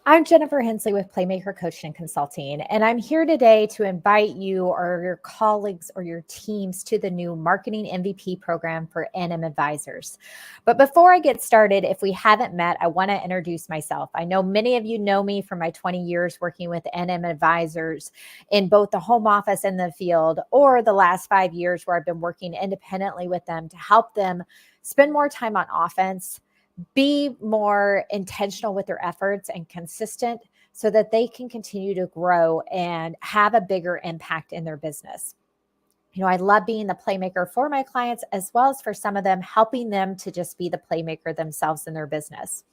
I'm Jennifer Hensley with Playmaker Coaching and Consulting, and I'm here today to invite you or your colleagues or your teams to the new Marketing MVP program for NM Advisors. But before I get started, if we haven't met, I want to introduce myself. I know many of you know me from my 20 years working with NM Advisors in both the home office and the field, or the last 5 years where I've been working independently with them to help them spend more time on offense, be more intentional with their efforts and consistent so that they can continue to grow and have a bigger impact in their business. I love being the playmaker for my clients, as well as for some of them, helping them to just be the playmaker themselves in their business.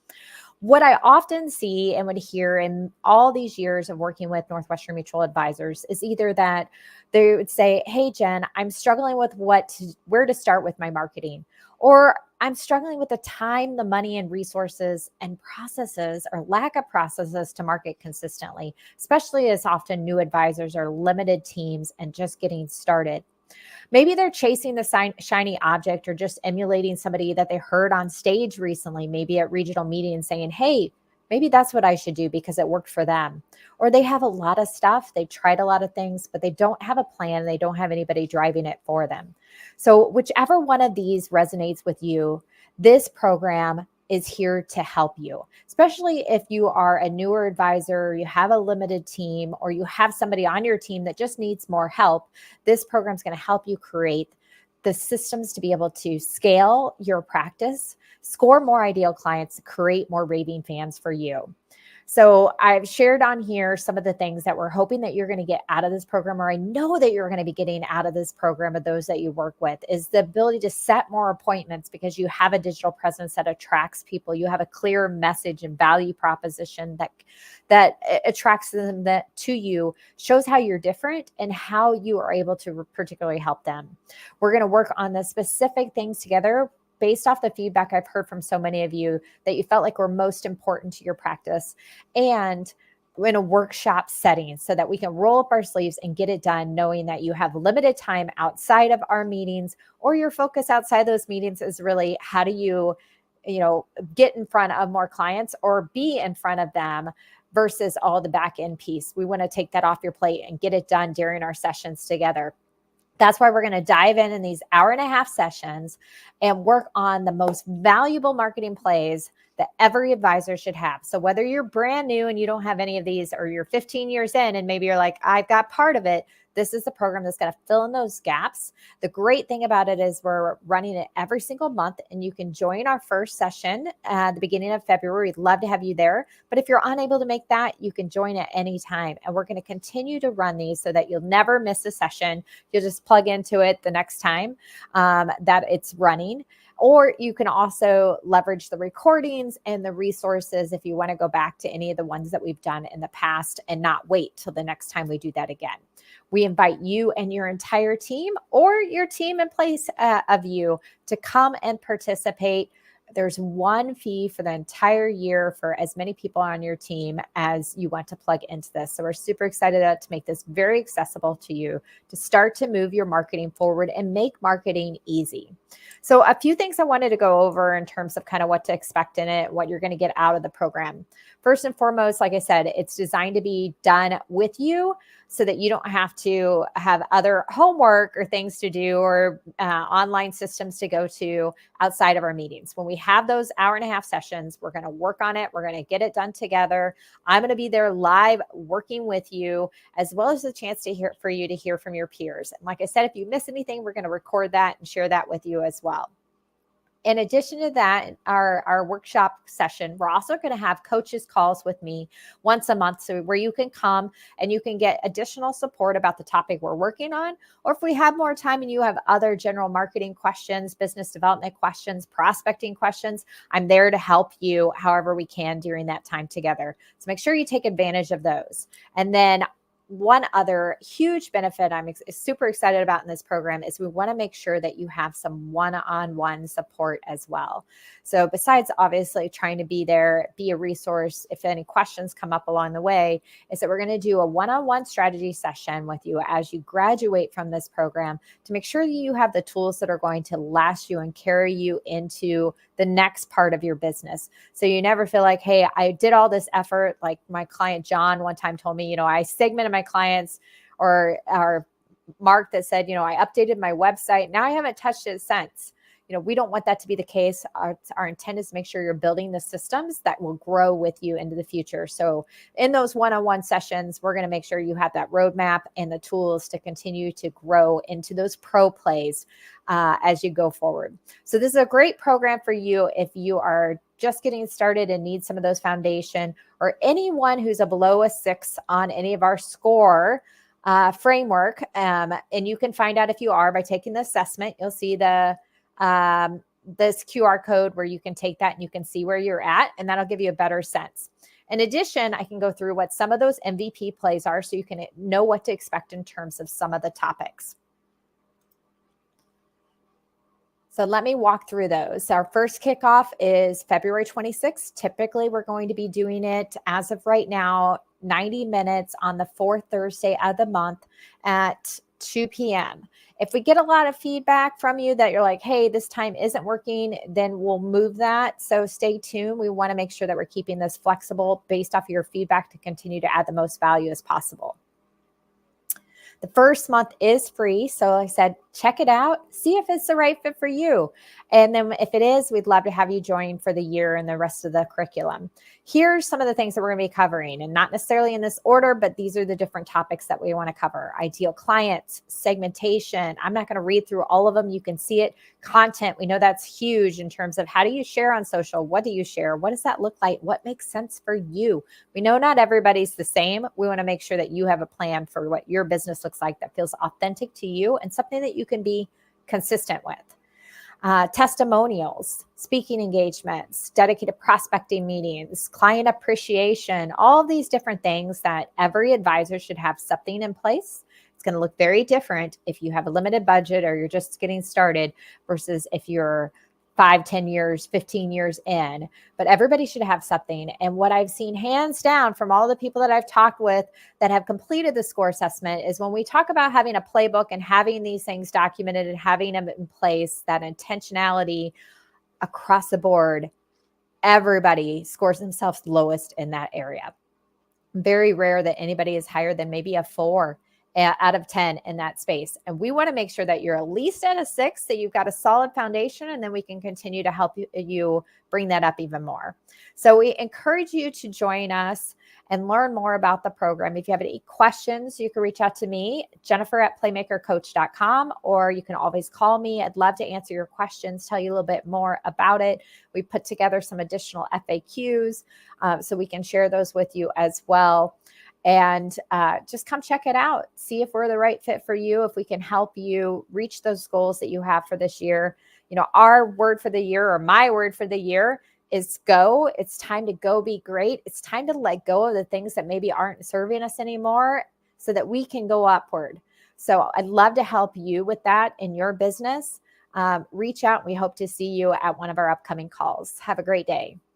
What I often see and would hear in all these years of working with Northwestern Mutual Advisors is either that they would say, "Hey, Jen, I'm struggling with where to start with my marketing," or "I'm struggling with the time, the money, and resources and processes or lack of processes to market consistently," especially as often new advisors are limited teams and just getting started. Maybe they're chasing the shiny object or just emulating somebody that they heard on stage recently, maybe at regional meetings, saying, "Hey, maybe that's what I should do because it worked for them." Or they have a lot of stuff, they've tried a lot of things, but they don't have a plan. They don't have anybody driving it for them. So whichever one of these resonates with you, this program is here to help you, especially if you are a newer advisor, you have a limited team, or you have somebody on your team that just needs more help. This program is going to help you create the systems to be able to scale your practice, score more ideal clients, create more raving fans for you. So I've shared on here some of the things that we're hoping that you're going to get out of this program, or I know that you're going to be getting out of this program of those that you work with, is the ability to set more appointments because you have a digital presence that attracts people. You have a clear message and value proposition that attracts them to you, shows how you're different and how you are able to particularly help them. We're going to work on the specific things together based off the feedback I've heard from so many of you that you felt like were most important to your practice, and in a workshop setting so that we can roll up our sleeves and get it done, knowing that you have limited time outside of our meetings, or your focus outside those meetings is really how do you get in front of more clients or be in front of them versus all the back end piece. We want to take that off your plate and get it done during our sessions together. That's why we're going to dive in these 1.5-hour sessions and work on the most valuable marketing plays that every advisor should have. So whether you're brand new and you don't have any of these, or you're 15 years in and maybe you're like, "I've got part of it," this is the program that's going to fill in those gaps. The great thing about it is we're running it every single month, and you can join our first session at the beginning of February. We'd love to have you there. But if you're unable to make that, you can join at any time. And we're going to continue to run these so that you'll never miss a session. You'll just plug into it the next time that it's running. Or you can also leverage the recordings and the resources if you want to go back to any of the ones that we've done in the past and not wait till the next time we do that again. We invite you and your entire team, or your team in place of you, to come and participate. There's one fee for the entire year for as many people on your team as you want to plug into this. So we're super excited to make this very accessible to you to start to move your marketing forward and make marketing easy. So a few things I wanted to go over in terms of kind of what to expect in it, what you're going to get out of the program. First and foremost, like I said, it's designed to be done with you so that you don't have to have other homework or things to do, or online systems to go to outside of our meetings. When we have those 1.5-hour sessions, we're going to work on it. We're going to get it done together. I'm going to be there live working with you, as well as the chance to hear from your peers. And like I said, if you miss anything, we're going to record that and share that with you as well. In addition to that, our workshop session, we're also going to have coaches calls with me once a month, so where you can come and you can get additional support about the topic we're working on. Or if we have more time and you have other general marketing questions, business development questions, prospecting questions, I'm there to help you however we can during that time together. So make sure you take advantage of those. And then one other huge benefit I'm super excited about in this program is we want to make sure that you have some one-on-one support as well. So besides obviously trying to be there, be a resource if any questions come up along the way, is that we're going to do a one-on-one strategy session with you as you graduate from this program to make sure that you have the tools that are going to last you and carry you into the next part of your business. So you never feel like, hey, I did all this effort. Like my client John one time told me, I segmented my clients, or Mark that said, I updated my website. Now I haven't touched it since. We don't want that to be the case. Our intent is to make sure you're building the systems that will grow with you into the future. So in those one-on-one sessions, we're going to make sure you have that roadmap and the tools to continue to grow into those pro plays as you go forward. So this is a great program for you if you are just getting started and need some of those foundation, or anyone who's a below a 6 on any of our score framework. And you can find out if you are by taking the assessment. You'll see this QR code where you can take that and you can see where you're at, and that'll give you a better sense. In addition, I can go through what some of those MVP plays are so you can know what to expect in terms of some of the topics. So let me walk through those. Our first kickoff is February 26th. Typically, we're going to be doing it as of right now, 90 minutes on the fourth Thursday of the month at 2 p.m. If we get a lot of feedback from you that you're like, hey, this time isn't working, then we'll move that. So stay tuned. We want to make sure that we're keeping this flexible based off of your feedback to continue to add the most value as possible. The first month is free. So like I said, check it out, see if it's the right fit for you. And then if it is, we'd love to have you join for the year and the rest of the curriculum. Here's some of the things that we're going to be covering, and not necessarily in this order, but these are the different topics that we want to cover. Ideal clients, segmentation. I'm not going to read through all of them. You can see it. Content. We know that's huge in terms of how do you share on social? What do you share? What does that look like? What makes sense for you? We know not everybody's the same. We want to make sure that you have a plan for what your business looks like that feels authentic to you and something that you can be consistent with. Testimonials, speaking engagements, dedicated prospecting meetings, client appreciation, all of these different things that every advisor should have something in place. It's going to look very different if you have a limited budget or you're just getting started versus if you're 5, 10 years, 15 years in, but everybody should have something. And what I've seen hands down from all the people that I've talked with that have completed the score assessment is when we talk about having a playbook and having these things documented and having them in place, that intentionality across the board, everybody scores themselves lowest in that area. Very rare that anybody is higher than maybe a 4 out of 10 in that space. And we want to make sure that you're at least at a 6, that you've got a solid foundation, and then we can continue to help you bring that up even more. So we encourage you to join us and learn more about the program. If you have any questions, you can reach out to me, Jennifer@playmakercoach.com, or you can always call me. I'd love to answer your questions, tell you a little bit more about it. We put together some additional FAQs so we can share those with you as well. And just come check it out. See if we're the right fit for you, if we can help you reach those goals that you have for this year. Our word for the year, or my word for the year, is go. It's time to go be great. It's time to let go of the things that maybe aren't serving us anymore so that we can go upward. So I'd love to help you with that in your business. Reach out. We hope to see you at one of our upcoming calls. Have a great day.